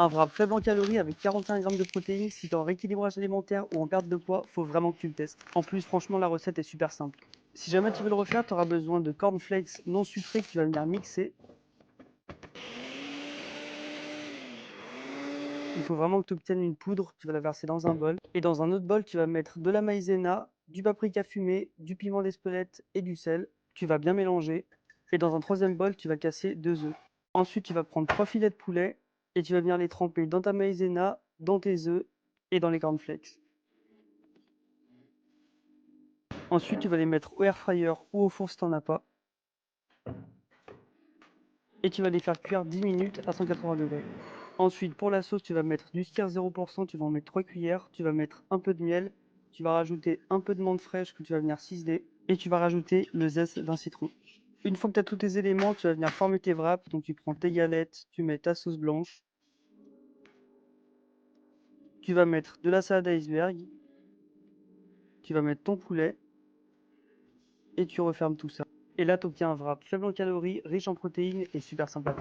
Un wrap faible en calories avec 41 grammes de protéines, si t'es en rééquilibrage alimentaire ou en perte de poids, faut vraiment que tu le testes. En plus, franchement, la recette est super simple. Si jamais tu veux le refaire, tu auras besoin de cornflakes non sucrés que tu vas venir mixer. Il faut vraiment que tu obtiennes une poudre, tu vas la verser dans un bol. Et dans un autre bol, tu vas mettre de la maïzena, du paprika fumé, du piment d'Espelette et du sel. Tu vas bien mélanger. Et dans un troisième bol, tu vas casser 2 œufs. Ensuite, tu vas prendre 3 filets de poulet et tu vas venir les tremper dans ta maïzena, dans tes œufs et dans les cornflakes. Ensuite, tu vas les mettre au air fryer ou au four si tu n'en as pas. Et tu vas les faire cuire 10 minutes à 180 degrés. Ensuite, pour la sauce, tu vas mettre du skyr 0%, tu vas en mettre 3 cuillères, tu vas mettre un peu de miel, tu vas rajouter un peu de menthe fraîche que tu vas venir ciseler, et tu vas rajouter le zeste d'un citron. Une fois que tu as tous tes éléments, tu vas venir former tes wraps, donc tu prends tes galettes, tu mets ta sauce blanche, tu vas mettre de la salade iceberg, tu vas mettre ton poulet, et tu refermes tout ça. Et là, tu obtiens un wrap faible en calories, riche en protéines et super sympa.